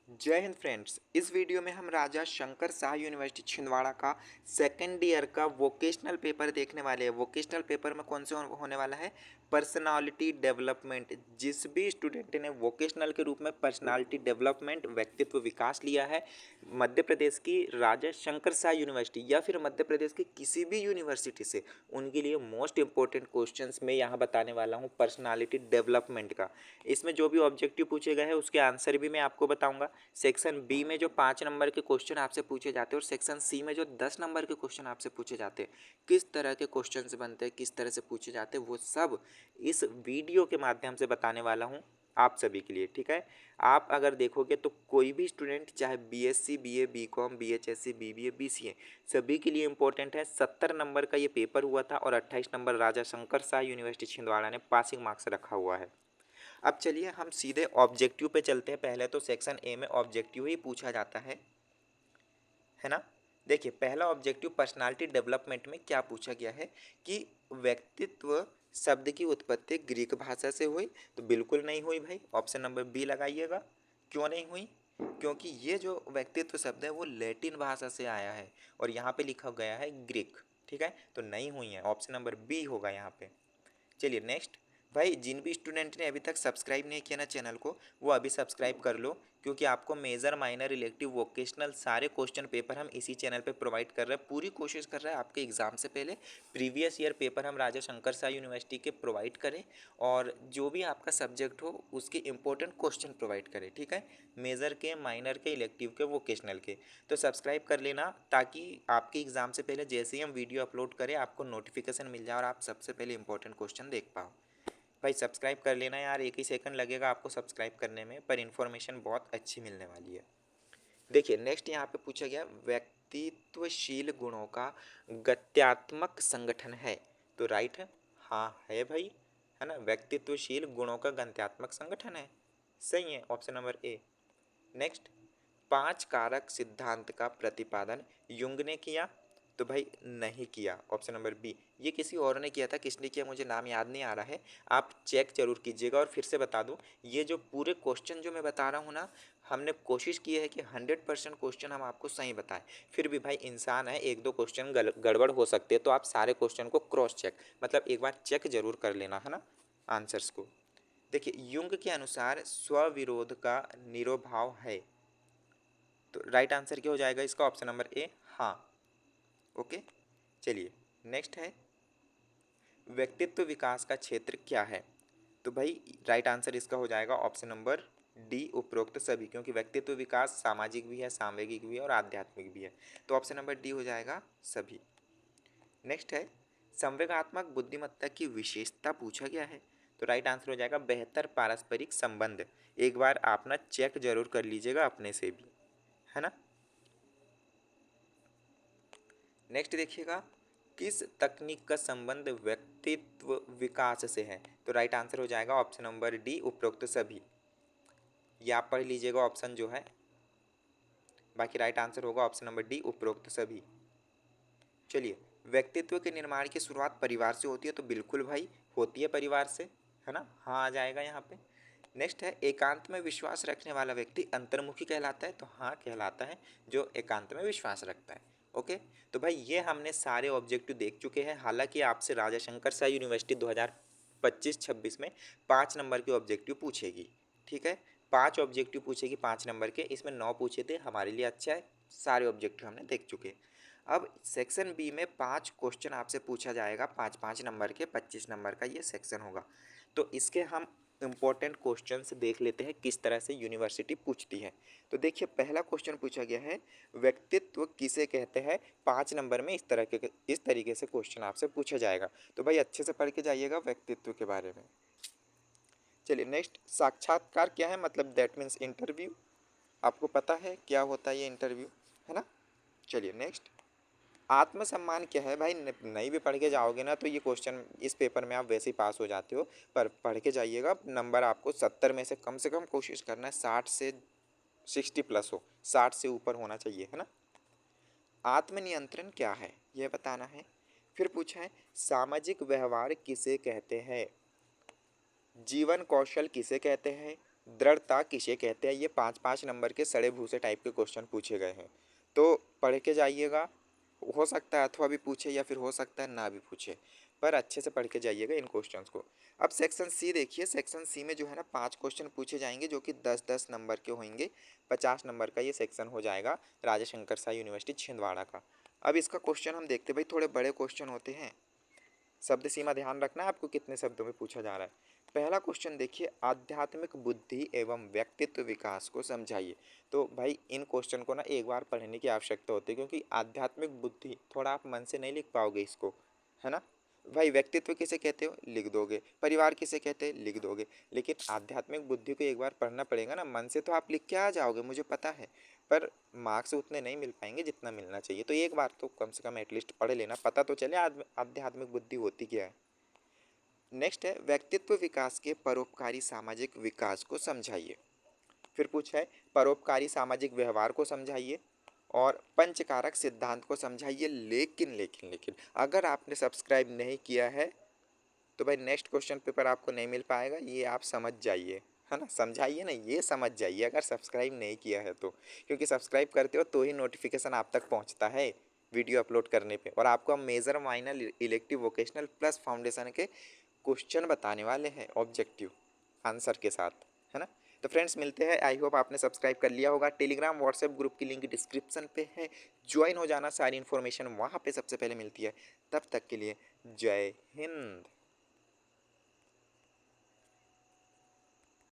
जय हिंद फ्रेंड्स। इस वीडियो में हम राजा शंकर शाह यूनिवर्सिटी छिंदवाड़ा का सेकेंड ईयर का वोकेशनल पेपर देखने वाले हैं। वोकेशनल पेपर में कौन से होने वाला है? Personality development. जिस भी स्टूडेंट ने वोकेशनल के रूप में पर्सनालिटी डेवलपमेंट व्यक्तित्व विकास लिया है मध्य प्रदेश की राजा शंकर शाह यूनिवर्सिटी या फिर मध्य प्रदेश की किसी भी यूनिवर्सिटी से, उनके लिए मोस्ट इंपॉर्टेंट क्वेश्चंस में यहाँ बताने वाला हूँ पर्सनालिटी डेवलपमेंट का। इसमें जो भी ऑब्जेक्टिव पूछे गए हैं उसके आंसर भी मैं आपको बताऊंगा। सेक्शन बी में जो 5 नंबर के क्वेश्चन आपसे पूछे जाते हैं और सेक्शन सी में जो 10 नंबर के क्वेश्चन आपसे पूछे जाते हैं, किस तरह के क्वेश्चन बनते हैं, किस तरह से पूछे जाते हैं, वो सब इस वीडियो के माध्यम से बताने वाला हूँ आप सभी के लिए। ठीक है, आप अगर देखोगे तो कोई भी स्टूडेंट चाहे बीएससी, बीए, बीकॉम, बीएचएससी, बीबीए, बीसीए, सभी के लिए इंपॉर्टेंट है। 70 नंबर का ये पेपर हुआ था और 28 नंबर राजा शंकर शाह यूनिवर्सिटी छिंदवाड़ा ने पासिंग मार्क्स रखा हुआ है। अब चलिए हम सीधे ऑब्जेक्टिव पे चलते हैं। पहले तो सेक्शन ए में ऑब्जेक्टिव ही पूछा जाता है ना। देखिए, पहला ऑब्जेक्टिव पर्सनालिटी डेवलपमेंट में क्या पूछा गया है कि व्यक्तित्व शब्द की उत्पत्ति ग्रीक भाषा से हुई? तो बिल्कुल नहीं हुई भाई, ऑप्शन नंबर बी लगाइएगा। क्यों नहीं हुई? क्योंकि ये जो व्यक्तित्व शब्द है वो लैटिन भाषा से आया है और यहाँ पे लिखा गया है ग्रीक। ठीक है, तो नहीं हुई है, ऑप्शन नंबर बी होगा यहाँ पे। चलिए नेक्स्ट। भाई, जिन भी स्टूडेंट ने अभी तक सब्सक्राइब नहीं किया ना चैनल को, वो अभी सब्सक्राइब कर लो, क्योंकि आपको मेजर, माइनर, इलेक्टिव, वोकेशनल सारे क्वेश्चन पेपर हम इसी चैनल पे प्रोवाइड कर रहे हैं। पूरी कोशिश कर रहे हैं आपके एग्जाम से पहले प्रीवियस ईयर पेपर हम राजा शंकर शाह यूनिवर्सिटी के प्रोवाइड करें और जो भी आपका सब्जेक्ट हो उसके इंपॉर्टेंट क्वेश्चन प्रोवाइड करें। ठीक है, मेजर के, माइनर के, इलेक्टिव के, वोकेशनल के। तो सब्सक्राइब कर लेना ताकि आपके एग्जाम से पहले जैसे ही हम वीडियो अपलोड करें आपको नोटिफिकेशन मिल जाए और आप सबसे पहले इंपॉर्टेंट क्वेश्चन देख पाओ। भाई सब्सक्राइब कर लेना यार, एक ही सेकंड लगेगा आपको सब्सक्राइब करने में, पर इन्फॉर्मेशन बहुत अच्छी मिलने वाली है। देखिए नेक्स्ट, यहाँ पे पूछा गया व्यक्तित्वशील गुणों का गत्यात्मक संगठन है। तो राइट है, हाँ है भाई, है ना, व्यक्तित्वशील गुणों का गत्यात्मक संगठन है, सही है, ऑप्शन नंबर ए। नेक्स्ट, 5 कारक सिद्धांत का प्रतिपादन युंग ने किया? तो भाई नहीं किया, ऑप्शन नंबर बी। ये किसी और ने किया था, किसने किया मुझे नाम याद नहीं आ रहा है, आप चेक जरूर कीजिएगा। और फिर से बता दूं, ये जो पूरे क्वेश्चन जो मैं बता रहा हूँ ना, हमने कोशिश की है कि 100% क्वेश्चन हम आपको सही बताएं। फिर भी भाई इंसान है, एक दो क्वेश्चन गड़बड़ हो सकते हैं, तो आप सारे क्वेश्चन को क्रॉस चेक, मतलब एक बार चेक जरूर कर लेना, है ना, आंसर्स को। देखिए, युंग के अनुसार स्वविरोध का निरोभाव है। तो राइट आंसर क्या हो जाएगा इसका? ऑप्शन नंबर ए, हाँ। ओके, चलिए नेक्स्ट है, व्यक्तित्व विकास का क्षेत्र क्या है? तो भाई राइट आंसर इसका हो जाएगा ऑप्शन नंबर डी, उपरोक्त सभी, क्योंकि व्यक्तित्व विकास सामाजिक भी है, सामूहिक भी है और आध्यात्मिक भी है। तो ऑप्शन नंबर डी हो जाएगा सभी। नेक्स्ट है, संवेगात्मक बुद्धिमत्ता की विशेषता पूछा गया है। तो राइट आंसर हो जाएगा बेहतर पारस्परिक संबंध। एक बार आप ना चेक जरूर कर लीजिएगा अपने से भी, है ना। नेक्स्ट देखिएगा, किस तकनीक का संबंध व्यक्तित्व विकास से है? तो राइट आंसर हो जाएगा ऑप्शन नंबर डी, उपरोक्त सभी। ये आप पढ़ लीजिएगा ऑप्शन जो है, बाकी राइट आंसर होगा ऑप्शन नंबर डी, उपरोक्त सभी। चलिए, व्यक्तित्व के निर्माण की शुरुआत परिवार से होती है? तो बिल्कुल भाई होती है परिवार से, है ना, हाँ आ जाएगा यहाँ पे। नेक्स्ट है, एकांत में विश्वास रखने वाला व्यक्ति अंतर्मुखी कहलाता है? तो हाँ कहलाता है, जो एकांत में विश्वास रखता है। ओके, तो भाई ये हमने सारे ऑब्जेक्टिव देख चुके हैं। हालांकि आपसे राजा शंकर शाह यूनिवर्सिटी 2025-26 में 5 नंबर के ऑब्जेक्टिव पूछेगी। ठीक है, 5 ऑब्जेक्टिव पूछेगी 5 नंबर के, इसमें 9 पूछे थे, हमारे लिए अच्छा है, सारे ऑब्जेक्टिव हमने देख चुके हैं। अब सेक्शन बी में 5 क्वेश्चन आपसे पूछा जाएगा, 5-5 नंबर के, 25 नंबर का ये सेक्शन होगा। तो इसके हम इंपॉर्टेंट क्वेश्चंस देख लेते हैं किस तरह से यूनिवर्सिटी पूछती है। तो देखिए, पहला क्वेश्चन पूछा गया है, व्यक्तित्व किसे कहते हैं? 5 नंबर में इस तरीके से क्वेश्चन आपसे पूछा जाएगा। तो भाई अच्छे से पढ़ के जाइएगा व्यक्तित्व के बारे में। चलिए नेक्स्ट, साक्षात्कार क्या है? मतलब दैट मीन्स इंटरव्यू। आपको पता है क्या होता है ये इंटरव्यू, है ना। चलिए नेक्स्ट, आत्मसम्मान क्या है? भाई नहीं भी पढ़ के जाओगे ना तो ये क्वेश्चन इस पेपर में आप वैसे ही पास हो जाते हो, पर पढ़ के जाइएगा। नंबर आपको 70 में से कम कोशिश करना है 60 से 60 प्लस हो, 60 से ऊपर होना चाहिए, है ना। आत्मनियंत्रण क्या है यह बताना है। फिर पूछा है, सामाजिक व्यवहार किसे कहते हैं? जीवन कौशल किसे कहते हैं? दृढ़ता किसे कहते हैं, ये 5-5 नंबर के सड़े भूसे टाइप के क्वेश्चन पूछे गए हैं, तो पढ़ के जाइएगा। हो सकता है अथवा भी पूछे या फिर हो सकता है ना भी पूछे, पर अच्छे से पढ़ के जाइएगा इन क्वेश्चंस को। अब सेक्शन सी देखिए, सेक्शन सी में जो है ना 5 क्वेश्चन पूछे जाएंगे जो कि 10-10 नंबर के होंगे। 50 नंबर का ये सेक्शन हो जाएगा राजा शंकर शाह यूनिवर्सिटी छिंदवाड़ा का। अब इसका क्वेश्चन हम देखते भाई, थोड़े बड़े क्वेश्चन होते हैं, शब्द सीमा ध्यान रखना है आपको कितने शब्दों में पूछा जा रहा है। पहला क्वेश्चन देखिए, आध्यात्मिक बुद्धि एवं व्यक्तित्व विकास को समझाइए। तो भाई इन क्वेश्चन को ना एक बार पढ़ने की आवश्यकता होती है, क्योंकि आध्यात्मिक बुद्धि थोड़ा आप मन से नहीं लिख पाओगे इसको, है ना। भाई व्यक्तित्व किसे कहते हो लिख दोगे, परिवार किसे कहते हैं लिख दोगे, लेकिन आध्यात्मिक बुद्धि को एक बार पढ़ना पड़ेगा ना, मन से तो आप लिख के आ जाओगे मुझे पता है, पर मार्क्स उतने नहीं मिल पाएंगे जितना मिलना चाहिए। तो एक बार तो कम से कम एटलीस्ट पढ़ लेना, पता तो चले आध्यात्मिक बुद्धि होती क्या है। नेक्स्ट है, व्यक्तित्व विकास के परोपकारी सामाजिक विकास को समझाइए। फिर पूछा है, परोपकारी सामाजिक व्यवहार को समझाइए और पंचकारक सिद्धांत को समझाइए। लेकिन अगर आपने सब्सक्राइब नहीं किया है तो भाई नेक्स्ट क्वेश्चन पेपर आपको नहीं मिल पाएगा, ये आप समझ जाइए, है ना। समझाइए ना, ये समझ जाइए अगर सब्सक्राइब नहीं किया है तो, क्योंकि सब्सक्राइब करते हो तो ही नोटिफिकेशन आप तक पहुंचता है वीडियो अपलोड करने पे। और आपको हम major minor elective vocational plus foundation के क्वेश्चन बताने वाले हैं ऑब्जेक्टिव आंसर के साथ, है ना। तो फ्रेंड्स मिलते हैं, आई होप आपने सब्सक्राइब कर लिया होगा। टेलीग्राम व्हाट्सएप ग्रुप की लिंक डिस्क्रिप्शन पे है, ज्वाइन हो जाना, सारी इन्फॉर्मेशन वहाँ पे सबसे पहले मिलती है। तब तक के लिए जय हिंद।